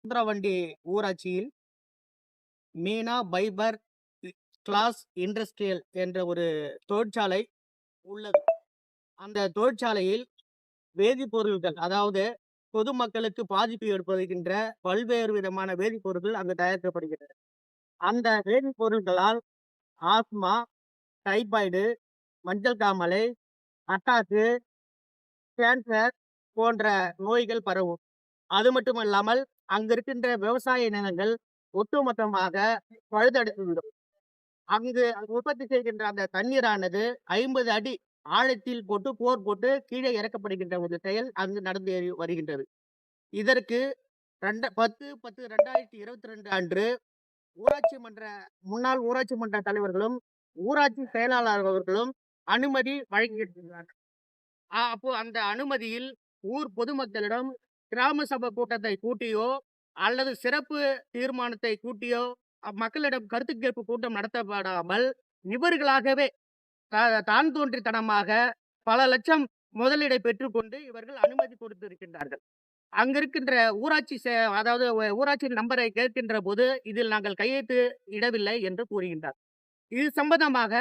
சுந்தரவண்டி ஊராட்சியில் Meena fibre class industrial என்ற ஒரு தொழிற்சாலை உள்ளது. அந்த தொழிற்சாலையில் வேதிப்பொருட்கள், அதாவது பொதுமக்களுக்கு பாதிப்பு ஏற்படுகின்ற பல்வேறு விதமான வேதிப்பொருட்கள் அங்கு தயாரிக்கப்படுகிறது. அந்த வேதிப்பொருட்களால் ஆஸ்மா, டைபாய்டு, மஞ்சள் காமாலை, அட்டாக்கு, கேன்சர் போன்ற நோய்கள் பரவும். அது மட்டுமல்லாமல் அங்கு இருக்கின்ற விவசாய நிலங்கள் ஒட்டுமொத்தமாக பழுதடைந்துவிடும். அங்கு உற்பத்தி செய்கின்ற அந்த தண்ணீரானது 50 அடி ஆழத்தில் போட்டு போர் போட்டு கீழே இறக்கப்படுகின்ற ஒரு செயல் அங்கு நடந்து வருகின்றது. இதற்கு 10/10/2022 அன்று ஊராட்சி மன்ற முன்னாள் ஊராட்சி மன்ற தலைவர்களும், ஊராட்சி செயலாளர் அவர்களும் அனுமதி வழங்கியிருக்கிறார்கள். அப்போ அந்த அனுமதியில் ஊர் பொதுமக்களிடம் கிராம சபை கூட்டத்தை கூட்டியோ அல்லது சிறப்பு தீர்மானத்தை கூட்டியோ மக்களிடம் கருத்து கேட்பு கூட்டம் நடத்தப்படாமல் இவர்களாகவே தான் தோன்றித்தனமாக பல லட்சம் முதலீடை பெற்றுக்கொண்டு இவர்கள் அனுமதி கொடுத்திருக்கின்றார்கள். அங்க இருக்கின்ற அதாவது ஊராட்சி நம்பரை கேட்கின்ற போது இதில் நாங்கள் கையெழுத்து இடவில்லை என்று கூறுகின்றார். இது சம்பந்தமாக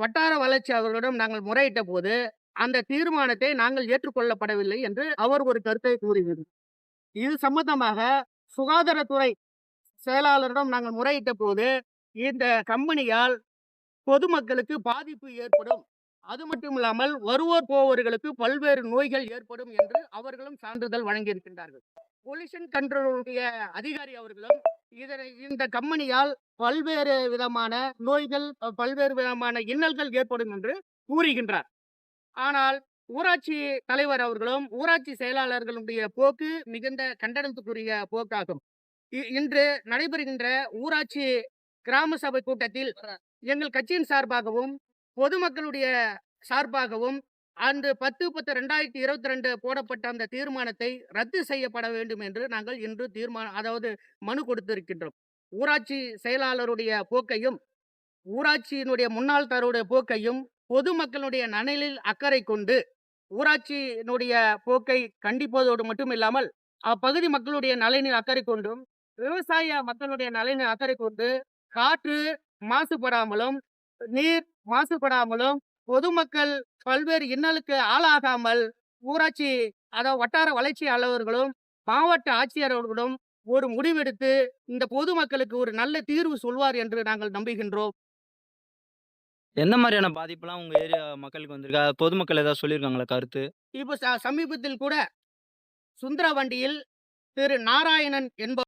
வட்டார வளர்ச்சி அவர்களிடம் நாங்கள் முறையிட்ட போது அந்த தீர்மானத்தை நாங்கள் ஏற்றுக்கொள்ளப்படவில்லை என்று அவர் ஒரு கருத்தை கூறுகிறார். இது சம்பந்தமாக சுகாதாரத்துறை செயலாளரிடம் நாங்கள் முறையிட்ட போது இந்த கம்பெனியால் பொதுமக்களுக்கு பாதிப்பு ஏற்படும், அது மட்டும் இல்லாமல் வருவோர் போவோர்களுக்கு பல்வேறு நோய்கள் ஏற்படும் என்று அவர்களும் சான்றிதழ் வழங்கியிருக்கின்றார்கள். பொல்யூஷன் கண்ட்ரோலுடைய அதிகாரி அவர்களும் இந்த கம்பெனியால் பல்வேறு விதமான நோய்கள், பல்வேறு விதமான இன்னல்கள் ஏற்படும் என்று கூறுகின்றார். ஆனால் ஊராட்சி தலைவர் அவர்களும் ஊராட்சி செயலாளர்களுடைய போக்கு மிகுந்த கண்டனத்துக்குரிய போக்காகும். இன்று நடைபெறுகின்ற ஊராட்சி கிராம சபை கூட்டத்தில் எங்கள் கட்சியின் சார்பாகவும் பொதுமக்களுடைய சார்பாகவும் அந்த 10/10/2022 போடப்பட்ட அந்த தீர்மானத்தை ரத்து செய்யப்பட வேண்டும் என்று நாங்கள் இன்று மனு கொடுத்திருக்கின்றோம். ஊராட்சி செயலாளருடைய போக்கையும் ஊராட்சியினுடைய முன்னாள் தருடைய போக்கையும் பொதுமக்களுடைய நலனில் அக்கறை கொண்டு ஊராட்சியினுடைய போக்கை கண்டிப்பதோடு மட்டும் இல்லாமல் அப்பகுதி மக்களுடைய நலனில் அக்கறை கொண்டும் விவசாய மக்களுடைய நலனில் அக்கறை கொண்டு காற்று மாசுபடாமலும் நீர் மாசுபடாமலும் பொதுமக்கள் பல்வேறு இன்னலுக்கு ஆளாகாமல் ஊராட்சி அதாவது வட்டார வளர்ச்சி அலுவலர்களும் மாவட்ட ஆட்சியர் அவர்களும் ஒரு முடிவெடுத்து இந்த பொதுமக்களுக்கு ஒரு நல்ல தீர்வு சொல்வார் என்று நாங்கள் நம்புகின்றோம். எந்த மாதிரியான பாதிப்புலாம் உங்க ஏரியா மக்களுக்கு வந்திருக்கு? பொதுமக்கள் ஏதாவது சொல்லியிருக்காங்களா கருத்து? இப்போ சமீபத்தில் கூட சுந்தரவண்டியில் திரு நாராயணன் என்பவர்